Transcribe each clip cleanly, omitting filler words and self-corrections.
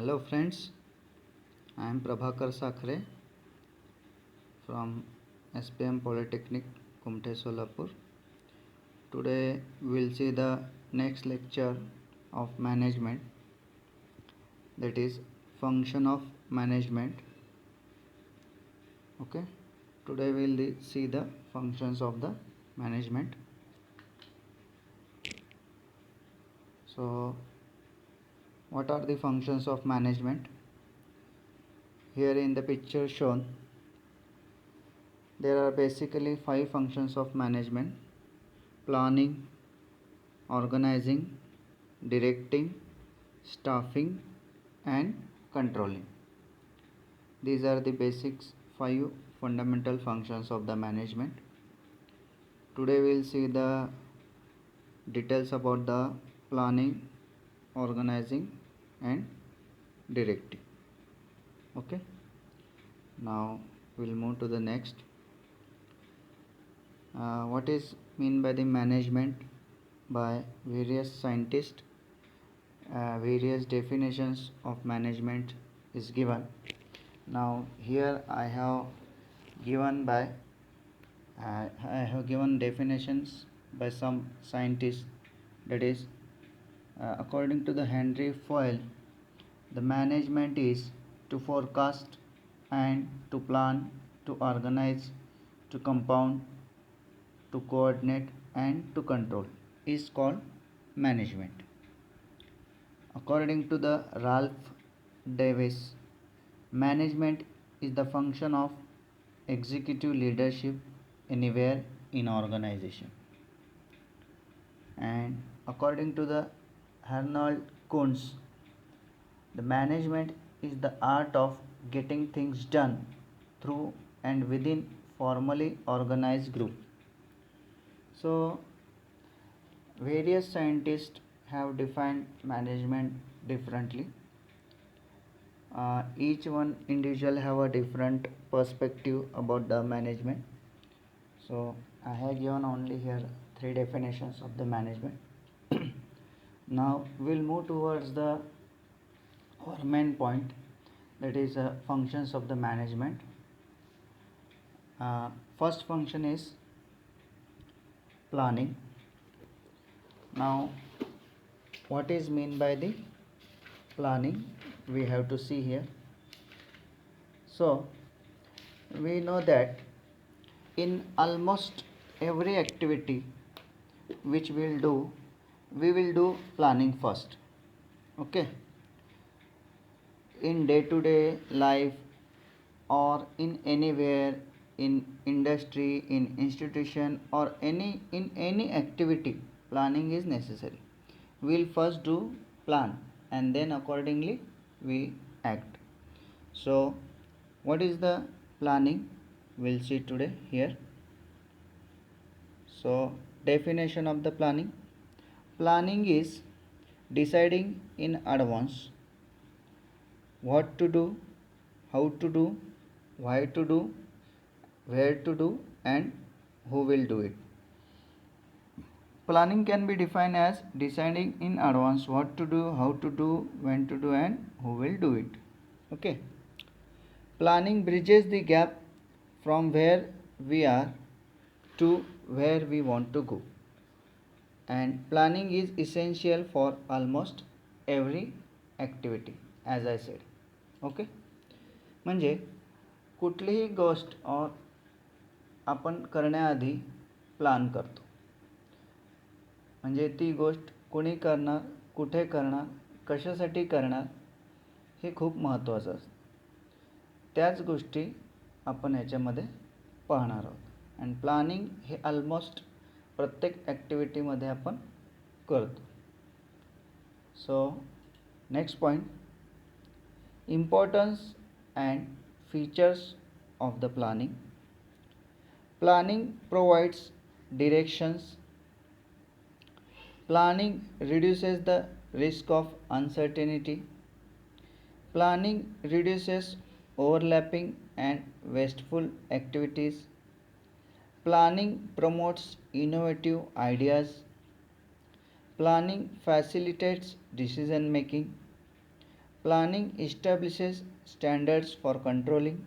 Hello friends, I am Prabhakar Sakre from SPM Polytechnic, Kumte, Solapur. Today we will see the next lecture of management, that is function of management. Okay, today we will see the functions of the management. So what are the functions of management? Here in the picture shown, there are basically 5 functions of management: planning, organizing, directing, staffing, and controlling. These are the basics 5 fundamental functions of the management. Today we will see the details about the planning, organizing, and directing. Okay, now we will move to the next. What is mean by the management? By various scientists, various definitions of management is given. Now here I have given definitions by some scientists, that is, according to the Henry Foyle, the management is to forecast and to plan, to organize, to compound, to coordinate, and to control is called management. According to the Ralph Davis, management is the function of executive leadership anywhere in organization. And according to the Arnold Kuntz, the management is the art of getting things done through and within formally organized group. So various scientists have defined management differently. Each one individual have a different perspective about the management. So I have given only here 3 definitions of the management. Now we'll move towards our main point, that is functions of the management. First function is planning. Now what is mean by the planning, we have to see here. So we know that in almost every activity which we will do planning first. Okay, in day to day life or in anywhere, in industry, in institution, or in any activity, planning is necessary. We'll first do plan and then accordingly we act. So what is the planning, we'll see today here. So definition of the planning is deciding in advance what to do, how to do, why to do, where to do, and who will do it. Planning can be defined as deciding in advance what to do, how to do, when to do, and who will do it. Okay. Planning bridges the gap from where we are to where we want to go. And planning is essential for almost every activity, as I said. Okay, म्हणजे कुठलीही गोष्ट आपण करण्याआधी plan करतो. म्हणजे ती गोष्ट कोणी करणार, कुठे करणार, कशासाठी करणार हे खूप महत्त्वाचं असतं. त्याच गोष्टी आपण याच्यामध्ये पाहणार आहोत. आणि प्लॅनिंग हे ऑलमोस्ट प्रत्येक ॲक्टिव्हिटीमध्ये आपण करतो. So next point, importance and features of the planning. Planning provides directions. Planning reduces the risk of uncertainty. Planning reduces overlapping and wasteful activities. Planning promotes innovative ideas. Planning facilitates decision making. Planning establishes standards for controlling.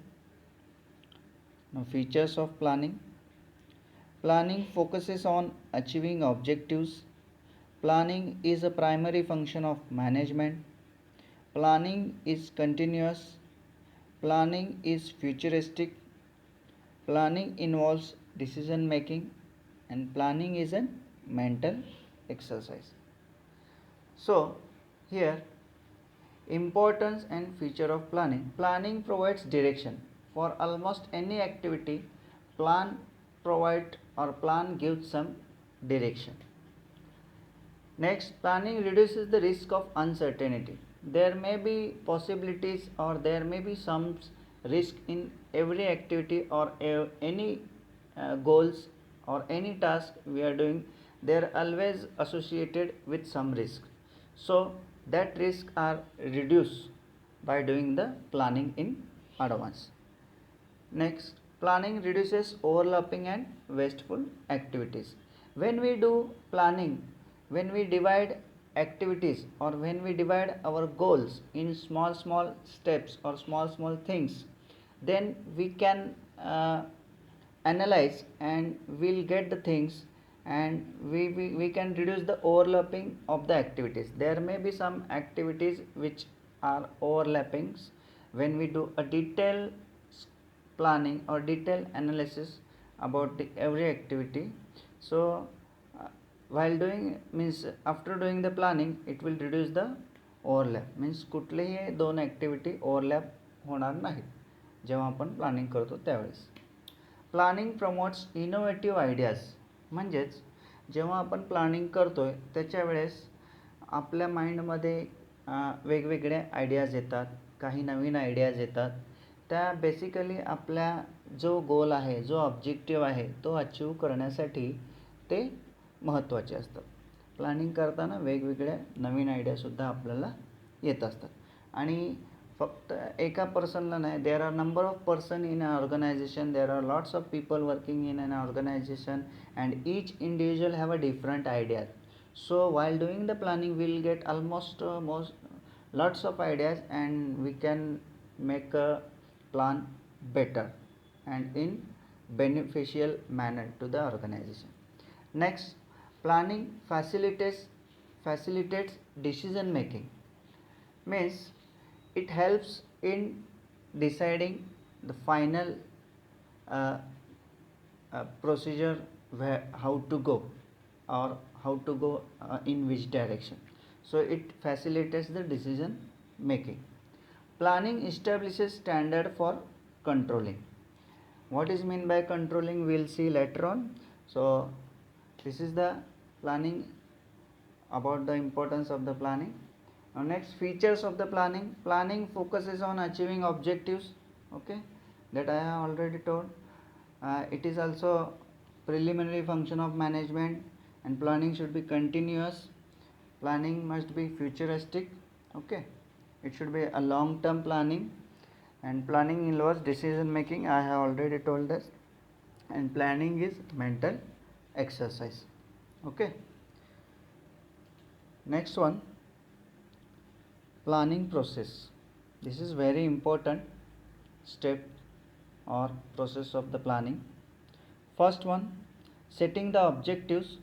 Now, features of planning. Planning focuses on achieving objectives. Planning is a primary function of management. Planning is continuous. Planning is futuristic. Planning involves decision making, and planning is a mental exercise. So, here importance and feature of planning. Planning provides direction for almost any activity. Plan gives some direction. Next, planning reduces the risk of uncertainty. There may be possibilities or there may be some risk in every activity or any goals or any task we are doing. They are always associated with some risk. So that risk are reduced by doing the planning in advance. Next, planning reduces overlapping and wasteful activities. When we do planning, when we divide activities or when we divide our goals in small steps or small things, then we can analyze and we'll get the things, and we can reduce the overlapping of the activities. There may be some activities which are overlappings. When we do a detailed planning or detailed analysis about every activity, so while doing means after doing the planning it will reduce the overlap. means कुठलेही दोन activity overlap होणार नाहीत जेव्हा आपण planning करतो त्यावेळेस. Planning promotes innovative ideas. म्हणजेच जेव्हा आपण प्लॅनिंग करतोय त्याच्या वेळेस आपल्या माइंडमध्ये वेगवेगळ्या आयडियाज येतात, काही नवीन आयडियाज येतात. त्या बेसिकली आपल्या जो गोल आहे, जो ऑब्जेक्टिव्ह आहे तो अचीव करण्यासाठी ते महत्त्वाचे असतात. प्लॅनिंग करताना वेगवेगळ्या नवीन आयडियासुद्धा आपल्याला येत असतात. आणि फक्त एका पर्सनला नाही, there are number of person in a organisation, there are lots of people working in an organisation and each individual have a different ideas. So while doing the planning we will get almost lots of ideas and we can make a plan better and in beneficial manner to the organization. Next, planning facilitates decision making. Means it helps in deciding the final procedure how to go or how to go in which direction. So it facilitates the decision making. Planning establishes standard for controlling. What is meant by controlling we will see later on. So this is the planning, about the importance of the planning. Now next, features of the planning. Planning focuses on achieving objectives, okay, that I have already told. It is also preliminary function of management, and planning should be continuous. Planning must be futuristic, okay. It should be a long term planning, and planning involves decision making, I have already told this, and planning is mental exercise, okay. Next one, planning process. This is very important step or process of the planning. First one, setting the objectives.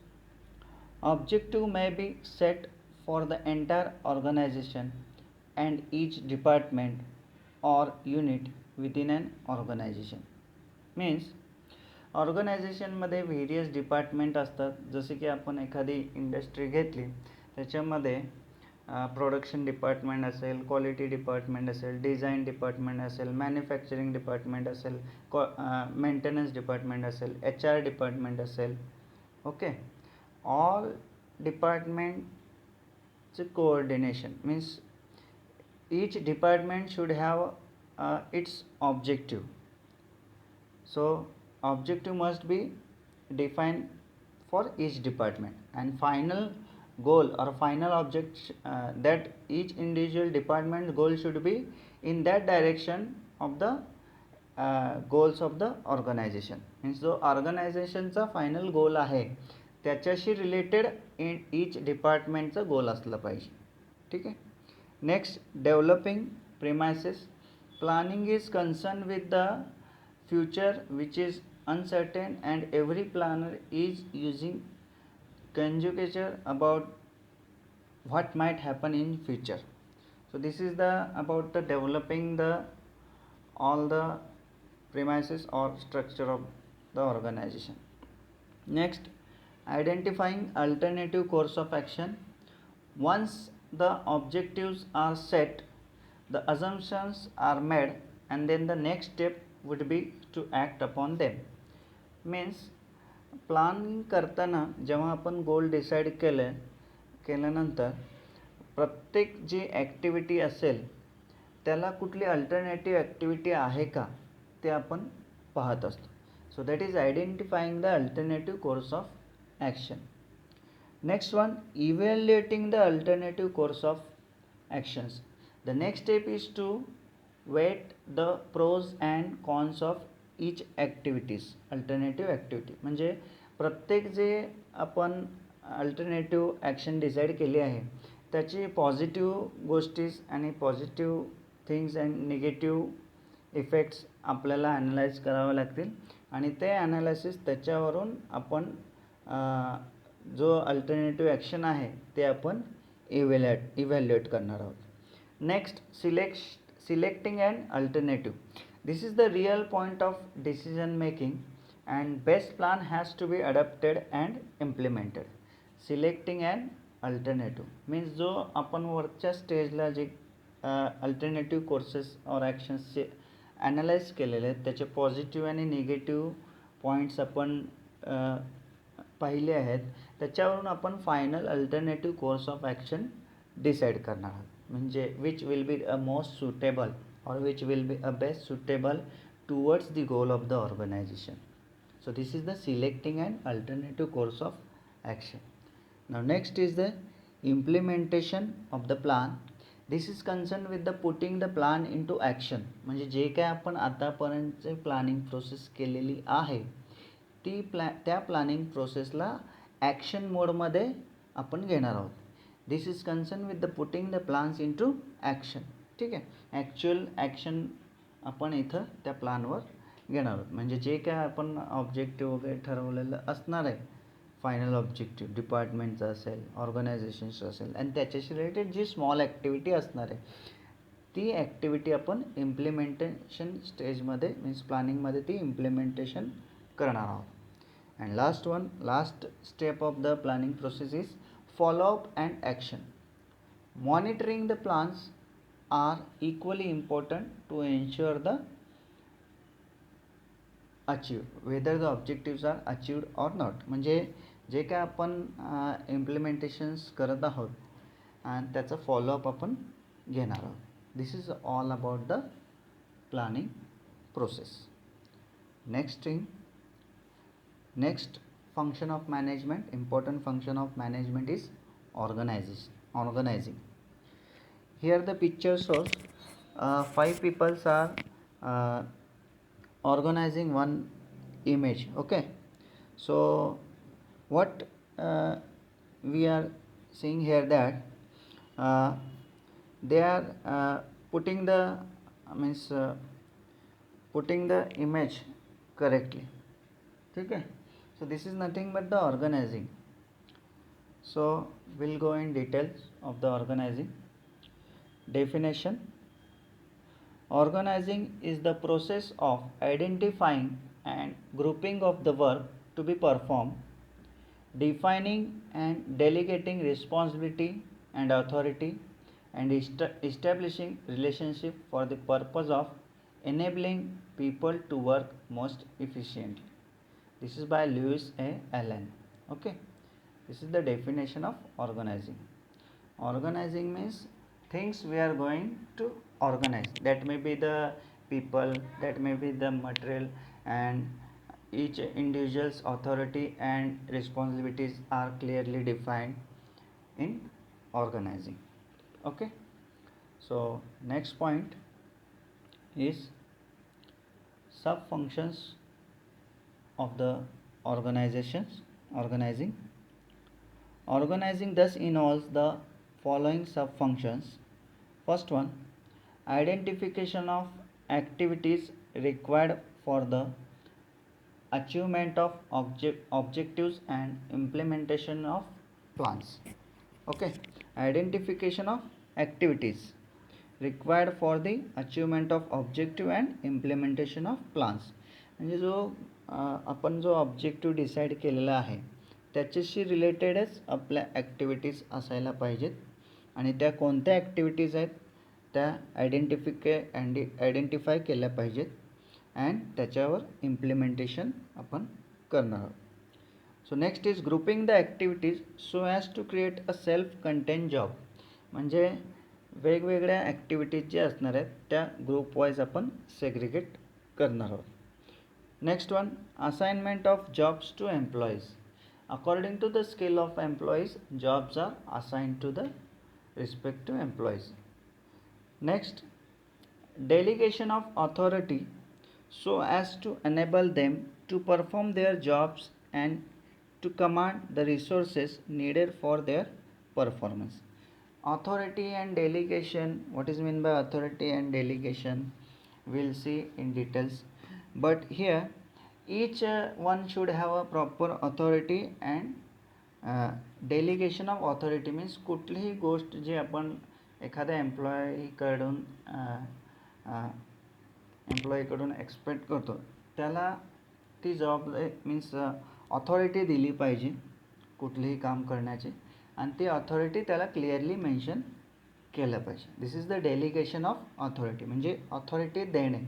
Objective may be set for the entire organization and each department or unit within an organization. Means ऑर्गनायझेशनमध्ये various department असतात. जसे की आपण एखादी industry घेतली त्याच्यामध्ये production department असेल, quality department असेल, डिझाईन डिपार्टमेंट असेल, मॅन्युफॅक्चरिंग डिपार्टमेंट असेल, मेंटेनन्स डिपार्टमेंट असेल, HR डिपार्टमेंट असेल, okay. all departments coordination means each department should have its objective. So objective must be defined for each department, and final goal or final object that each individual department goal should be in that direction of the goals of the organization. means जो ऑर्गनायझेशनचा final गोल आहे त्याच्याशी related each डिपार्टमेंटचं गोल असलं पाहिजे, ठीक आहे. Next, developing premises. Planning is concerned with the future which is uncertain, and every planner is using conjecture about what might happen in future. So this is the about the developing the all the premises or structure of the organization. Next, identifying alternative course of action. Once the objectives are set, the assumptions are made, and then the next step would be to act upon them. Means planning करताना जेव्हा आपण गोल decide केल्यानंतर प्रत्येक जी activity असेल त्याला कुठली alternative activity आहे का ते आपण पाहत असतो. So that is identifying the alternative course of action. Next one, evaluating the alternative course of actions. The next step is to weigh the pros and cons of each activities. Alternative activity म्हणजे प्रत्येक जे आपण alternative action decide केली आहे त्याची positive गोष्टीज आणि positive things and negative effects आपल्याला analyse करावे लागतील आणि ते ॲनालिसिस त्याच्यावरून आपण जो अल्टरनेटिव्ह ॲक्शन आहे ते आपण इव्हॅल्युएट करणार आहोत. Next, selecting and alternative. This is the real point of decision making, and best plan has to be adapted and implemented. Selecting an alternative means जो आपण वरच्या स्टेजला जे अल्टरनेटिव्ह कोर्सेस और ॲक्शन्सचे ॲनालाइज केलेले आहेत त्याचे पॉझिटिव्ह आणि निगेटिव्ह पॉईंट्स आपण पाहिले आहेत त्याच्यावरून आपण final alternative course of action decide करणार आहोत. म्हणजे which will be a most suitable or which will be a best suitable towards the goal of the organization. So this is the selecting an alternative course of action. Now next is the implementation of the plan. This is concerned with the putting the plan into action. म्हणजे जे काय आपण आतापर्यंतचे planning process केलेली आहे ती त्या planning प्रोसेसला ॲक्शन मोडमध्ये आपण घेणार आहोत. This is concern with the putting the plans in to action. ठीक आहे, ॲक्च्युअल ॲक्शन आपण इथं त्या प्लॅनवर घेणार आहोत. म्हणजे जे काय आपण ऑब्जेक्टिव्ह वगैरे ठरवलेलं असणार आहे फायनल ऑब्जेक्टिव्ह डिपार्टमेंटचं असेल ऑर्गनायझेशनचं असेल आणि त्याच्याशी रिलेटेड जी स्मॉल ॲक्टिव्हिटी असणार आहे ती ॲक्टिव्हिटी आपण इम्प्लिमेंटेशन स्टेजमध्ये मीन्स प्लॅनिंगमध्ये ती इम्प्लिमेंटेशन करणार आहोत. And last step of the planning process is follow up and action. Monitoring the plans are equally important to ensure the whether the objectives are achieved or not. म्हणजे जे काय आपण implementations करत आहोत आणि त्याचा फॉलोअप आपण घेणार आहोत. This is all about the planning process. Next function of management. Important function of management is organizing. Here the picture shows 5 people are organizing one image. Okay, so what we are seeing here that they are putting the putting the image correctly. Okay, so this is nothing but the organizing. So we'll go in details of the organizing. Definition. Organizing is the process of identifying and grouping of the work to be performed, defining and delegating responsibility and authority, and establishing relationship for the purpose of enabling people to work most efficiently. This is by Lewis A. Allen. Okay, this is the definition of organizing. Organizing means things we are going to organize. That may be the people, that may be the material, and each individual's authority and responsibilities are clearly defined in organizing. Okay, so next point is sub functions of the organizing thus involves the following sub functions. First one, identification of activities required for the achievement of objectives and implementation of plans. Okay, identification of activities required for the achievement of objective and implementation of plans. म्हणजे जो आपण जो objective decide केलेला आहे त्याच्याशी रिलेटेडच आपल्या activities असायला पाहिजेत आणि त्या कोणत्या ॲक्टिव्हिटीज आहेत त्या आयडेंटिफाय केल्या पाहिजेत अँड त्याच्यावर इम्प्लिमेंटेशन आपण करणार आहोत. So next is grouping the activities so as to create a self contain job. म्हणजे वेगवेगळ्या ॲक्टिव्हिटीज जे असणार आहेत त्या ग्रुप वाईज आपण सेग्रिगेट करणार आहोत. Next one, assignment of jobs to employees. According to the skill of employees jobs are assigned to the respective employees. Next, delegation of authority so as to enable them to perform their jobs and to command the resources needed for their performance. Authority and delegation, what is meant by authority and delegation we'll see in details, but here each one should have a proper authority and delegation of authority means कुठलीही गोष्ट जी आपण एखाद्या एम्प्लॉईकडून expect करतो त्याला ती job means authority दिली पाहिजे कुठलेही काम करण्याची आणि ती ऑथॉरिटी त्याला क्लिअरली मेन्शन केलं पाहिजे. This is the delegation of authority म्हणजे ऑथॉरिटी देणे.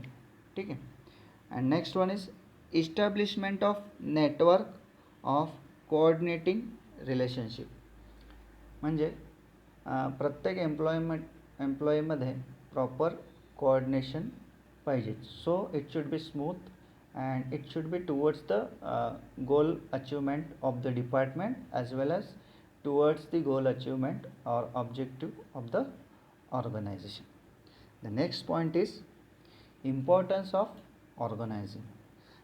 ठीक आहे. And next one is establishment of network of coordinating relationship. म्हणजे प्रत्येक एम्प्लॉईमध्ये प्रॉपर कोऑर्डिनेशन पाहिजे. So it should be smooth and it should be towards the goal achievement of the department as well as towards the goal achievement or objective of the organization. The next point is importance of organizing.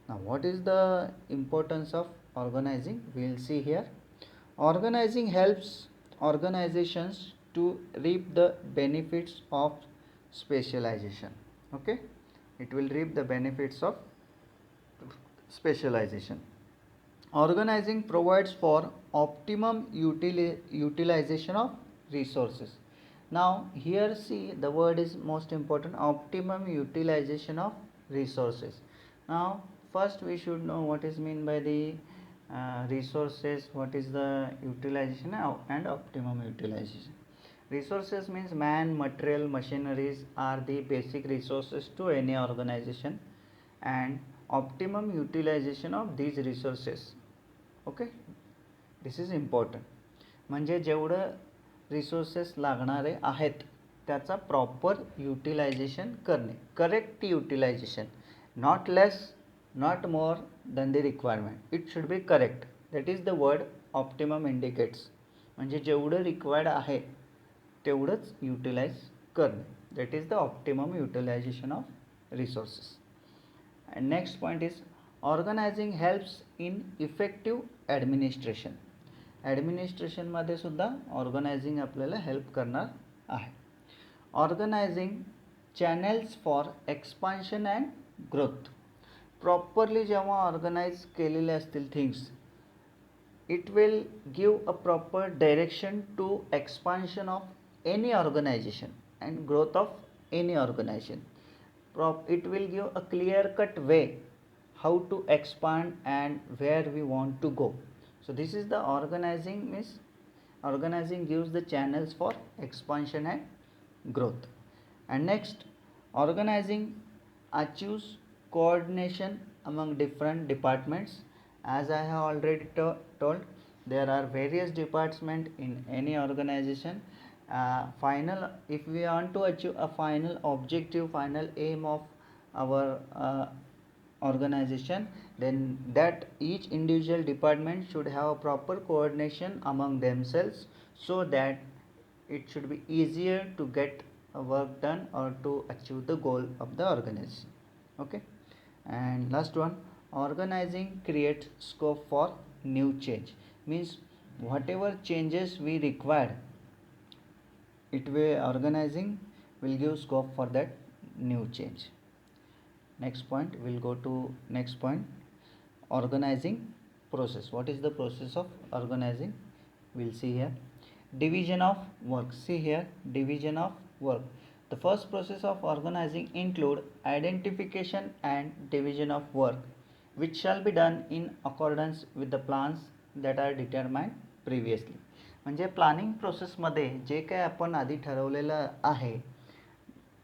Now what is the importance of organizing? We will see here. Organizing helps organizations to reap the benefits of specialization. Okay, it will reap the benefits of specialization. Organizing provides for optimum utilization of resources. Now here see the word is most important, optimum utilization of resources. Now first we should know what is mean by the resources, what is the utilization and optimum utilization. Resources means man, material, machineries are the basic resources to any organization and optimum utilization of these resources. Okay, this is important. म्हणजे जेवढं resources लागणारे आहेत त्याचा proper utilisation करणे, correct utilisation, not less not more than the requirement, it should be correct. That is the word optimum indicates. म्हणजे जेवढं required आहे तेवढंच युटिलाइज करणे, that is the optimum utilisation of resources. And next point is organizing helps in effective administration. Administration मध्ये सुद्धा organising आपल्याला help करणार आहे. Organising channels for expansion and growth. Properly जेव्हा ऑर्गनाइज केलेले असतील things, it will give a proper direction to expansion of any organisation and growth of any organisation. It will give a clear cut way how to expand and where we want to go. So this is the organizing means organizing gives the channels for expansion and growth. And next, organizing achieves coordination among different departments. As I have already told, there are various departments in any organization. Final, if we want to achieve a final objective, final aim of our organization, then that each individual department should have a proper coordination among themselves so that it should be easier to get work done or to achieve the goal of the organization. Okay, and last one, organizing creates scope for new change. Means whatever changes we require, it will organizing will give scope for that new change. Next point, we'll go to next point, organizing process. What is the process of organizing? We'll see here. Division of work. See here, division of work. The first process of organizing include identification and division of work, which shall be done in accordance with the plans that are determined previously. म्हणजे planning प्रोसेसमध्ये जे काय आपण आधी ठरवलेलं आहे,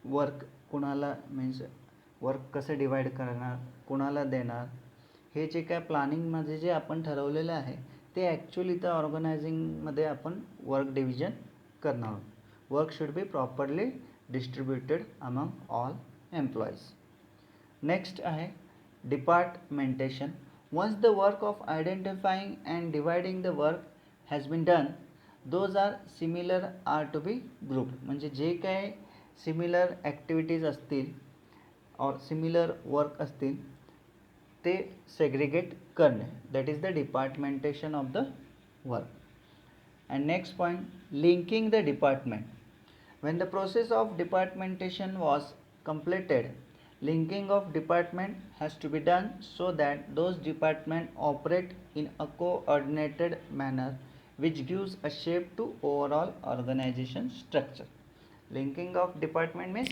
work कुणाला means work कसं divide करणार, कुणाला देणार, हे जे काय प्लॅनिंगमध्ये जे आपण ठरवलेलं आहे ते ॲक्च्युअली इथं ऑर्गनायझिंगमध्ये आपण वर्क डिव्हिजन करणार आहोत. Work should be properly distributed among all employees. Next आहे departmentation. Once the work of identifying and dividing the work has been done, those are similar are to be group. म्हणजे जे काय similar activities असतील और similar work असतील ते segregate करणे, that is the departmentation of the work. And next point, linking the department. when the process of departmentation was completed, linking of department has to be done so that those departments operate in a coordinated manner which gives a shape to overall organization structure. Linking of department means,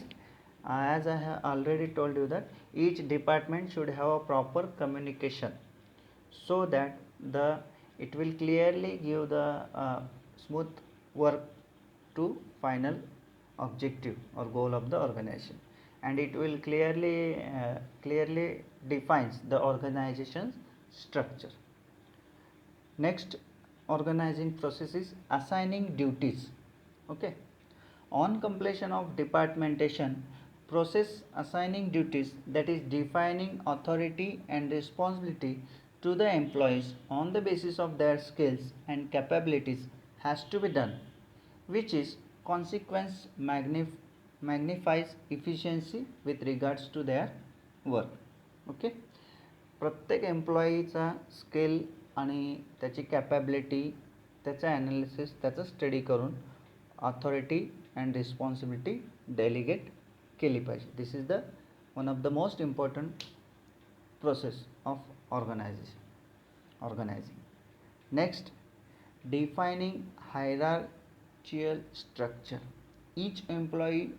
as I have already told you, that each department should have a proper communication so that it will clearly give the smooth work to final objective or goal of the organization, and it will clearly defines the organization's structure. Next organizing process is assigning duties. Okay, on completion of departmentation process, assigning duties, that is defining authority and responsibility to the employees on the basis of their skills and capabilities has to be done, which is consequence magnifies efficiency with regards to their work. Okay, प्रत्येक एम्प्लॉईचा skill आणि त्याची capability, त्याचं analysis, त्याचं study करून authority and responsibility delegate केली पाहिजे. This is the one of the most important process of organising. Next, defining hierarchical structure. Each employee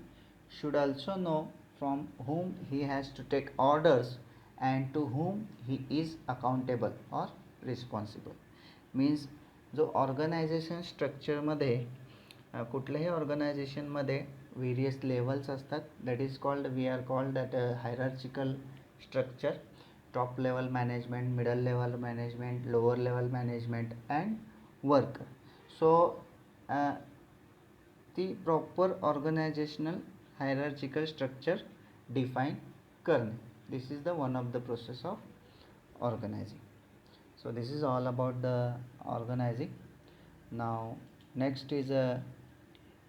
should also know from whom he has to take orders and to whom he is accountable or responsible. Means जो organization स्ट्रक्चरमध्ये कुठल्याही ऑर्गनायझेशनमध्ये various levels असतात, that is called, we are called that hierarchical structure. Top level management, middle level management, lower level management and worker. So ती proper organizational hierarchical structure define करणे, this is the one of the process of organizing. So this is all about the organizing. Now next is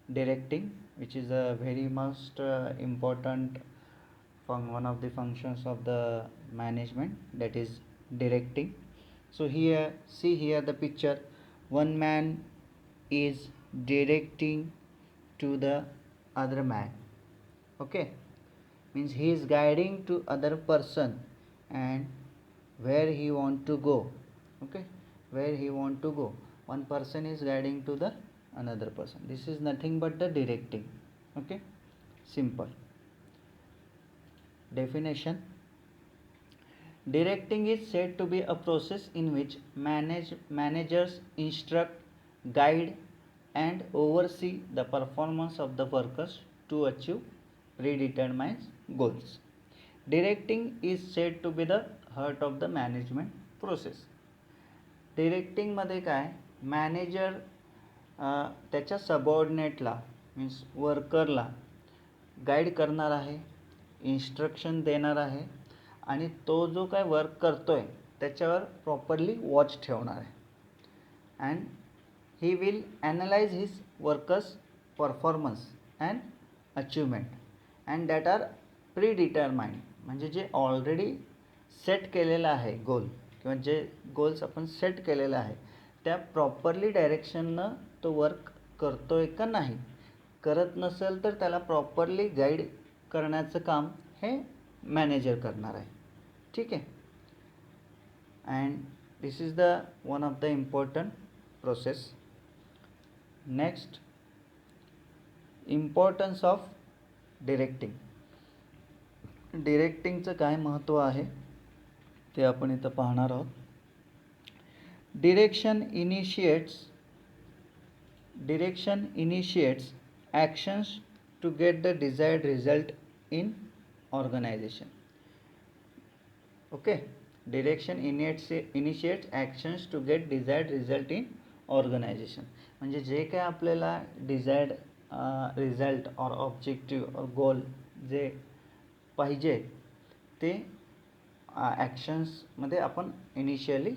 directing, which is a very most important one of the functions of the management, that is directing. So here, see here the picture, one man is directing to the other man. Okay, means he is guiding to other person and where he want to go. Okay, where he want to go, one person is guiding to the another person. This is nothing but the directing. Okay, simple definition. Directing is said to be a process in which managers instruct, guide and oversee the performance of the workers to achieve predetermined goals. Directing is said to be the heart of the management process. Directing मध्ये काय, manager त्याच्या सबऑर्डिनेटला means वर्करला guide करणार आहे, instruction देणार आहे आणि तो जो काय वर्क करतो आहे त्याच्यावर प्रॉपरली वॉच ठेवणार आहे. And he will analyse his workers performance and achievement and that are predetermined. म्हणजे जे ऑलरेडी सेट केलेलं आहे गोल, किंवा जे गोल्स आपण सेट केलेलं आहे त्या प्रॉपरली डायरेक्शननं तो वर्क करतो आहे का नाही, करत नसेल तर त्याला प्रॉपरली गाईड करण्याचं काम हे मॅनेजर करणार आहे. ठीक आहे. And this is the one of the important process. Next, importance of directing. डिरेक्टिंगचं काय महत्त्व आहे ते आपण इथं पाहणार आहोत. Direction initiates actions to get the desired result in organization. Okay, direction initiates actions to get desired result in organization. म्हणजे जे काय आपल्याला डिझायर्ड रिझल्ट और ऑब्जेक्टिव्ह और गोल जे पाहिजे ते ॲक्शन्समध्ये आपण इनिशियली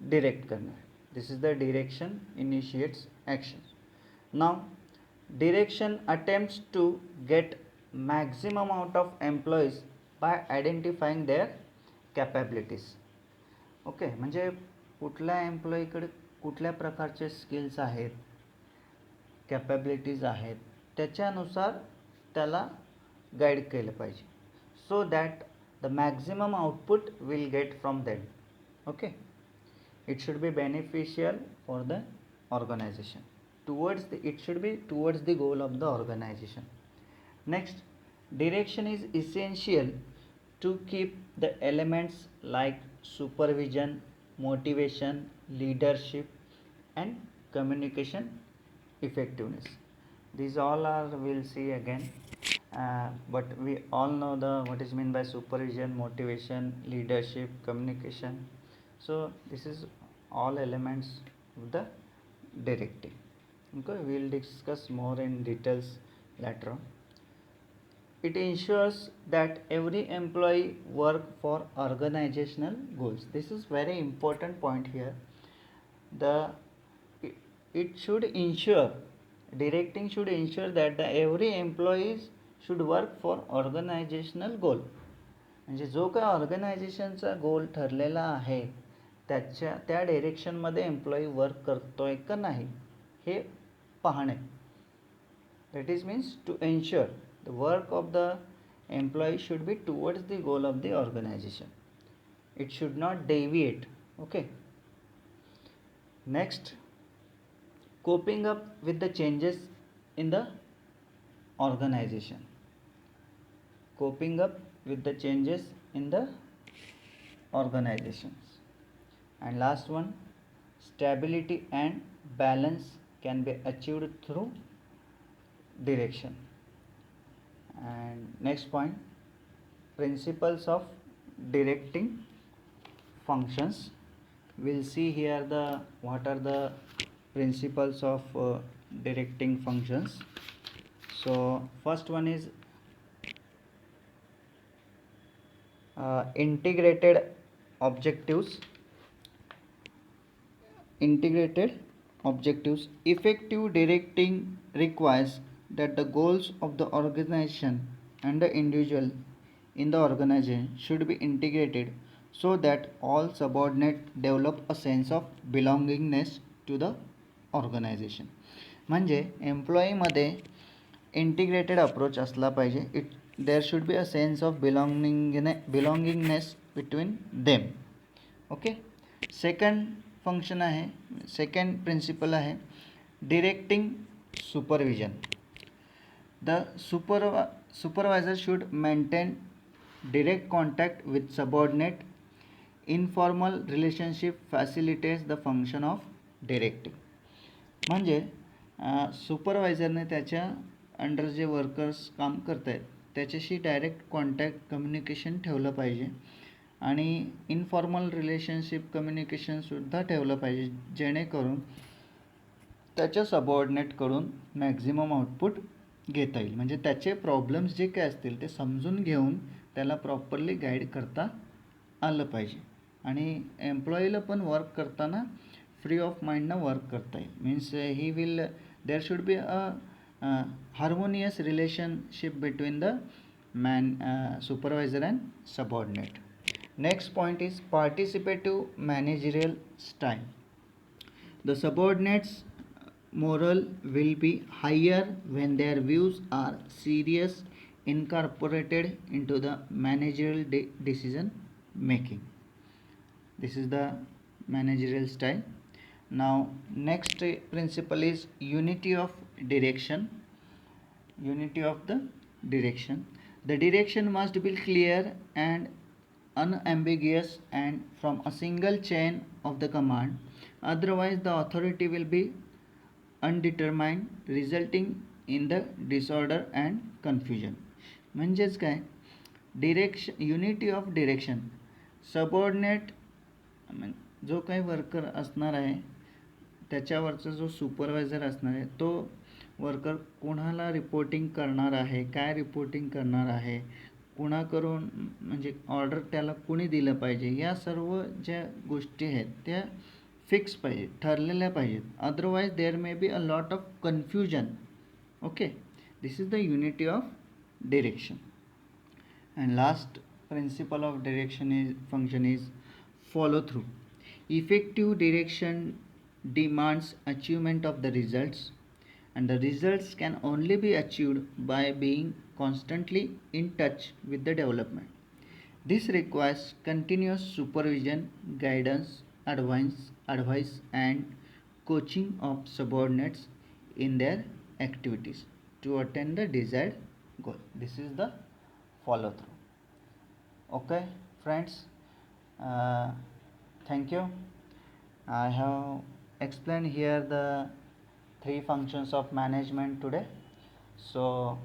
डिरेक्ट करणार. This is the direction initiates action. Now direction attempts to get maximum out of employees by identifying their capabilities. Okay, म्हणजे कुठल्या एम्प्लॉईकडे कुठल्या प्रकारचे स्किल्स आहेत, कॅपॅबिलिटीज आहेत, त्याच्यानुसार त्याला गाईड केलं पाहिजे. So that the maximum output will get from them. Okay, it should be beneficial for the organization. It should be towards the goal of the organization. Next, direction is essential to keep the elements like supervision, motivation, leadership and communication effectiveness. These all are we'll see again, but we all know what is meant by supervision, motivation, leadership, communication. So this is all elements of the directing. Okay, we will discuss more in details later on. It ensures that every employee work for organizational goals. This is very important point here. It should ensure, directing should ensure that every employees should work for organizational goal. म्हणजे जो काय ऑर्गनायझेशनचा गोल ठरलेला आहे त्या डायरेक्शनमध्ये employee work करतोय का नाही हे पाहणे. That is means to ensure the work of the employee should be towards the goal of the organisation. It should not deviate. Okay. Next, coping up with the changes in the organisation. Coping up with the changes in the organizations. And last one, stability and balance can be achieved through direction. And next point, principles of directing functions. We'll see here what are the principles of directing functions. So first one is integrated objectives. Effective directing requires that the goals of the organization and the individual in the organization should be integrated so that all subordinates develop a sense of belongingness to the organization. म्हणजे एम्प्लॉईमध्ये integrated approach असला पाहिजे. There should be a sense of belongingness between them. Okay. Second principle आहे directing supervision. The supervisor should maintain direct contact with subordinate. Informal relationship facilitates the function of directing. म्हणजे सुपरवायझरने त्याच्या under जे workers काम करत आहेत त्याच्याशी direct contact communication ठेवलं पाहिजे आणि इनफॉर्मल रिलेशनशिप कम्युनिकेशनसुद्धा ठेवलं पाहिजे जेणेकरून त्याच्या सबऑर्डिनेटकडून मॅक्झिमम आउटपुट घेता येईल. म्हणजे त्याचे प्रॉब्लेम्स जे काय असतील ते समजून घेऊन त्याला प्रॉपरली गाईड करता आलं पाहिजे आणि एम्प्लॉईला पण वर्क करताना फ्री ऑफ माइंडनं वर्क करता येईल. Means there should be a harmonious relationship between the supervisor and subordinate. Next point is participative managerial style. The subordinates moral will be higher when their views are serious incorporated into the managerial decision making. This is the managerial style. Now next principle is unity of direction. Unity of the direction. The direction must be clear and unambiguous and from a single chain of the command, otherwise the authority will be undetermined, resulting in the disorder and confusion. म्हणजेच काय, direction, unity of direction, subordinate जो काही worker असणार आहे त्याच्यावरचा जो supervisor असणार आहे तो वर्कर कोणाला रिपोर्टिंग करणार आहे, काय रिपोर्टिंग करणार आहे, कुणाकडून म्हणजे ऑर्डर त्याला कुणी दिलं पाहिजे, या सर्व ज्या गोष्टी आहेत त्या फिक्स पाहिजेत, ठरलेल्या पाहिजेत. Otherwise there may be a lot of confusion. Okay, this is the unity of direction. And last principle of direction is function is follow through. Effective direction demands achievement of the results, and the results can only be achieved by being constantly in touch with the development. This requires continuous supervision, guidance, advice and coaching of subordinates in their activities to attain the desired goal. This is the follow through. Okay friends, thank you. I have explained here the 3 functions of management today, so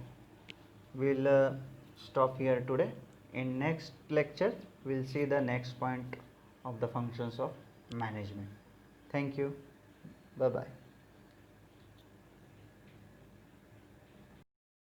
we'll stop here today. In next lecture we'll see the next point of the functions of management. Thank you. Bye bye.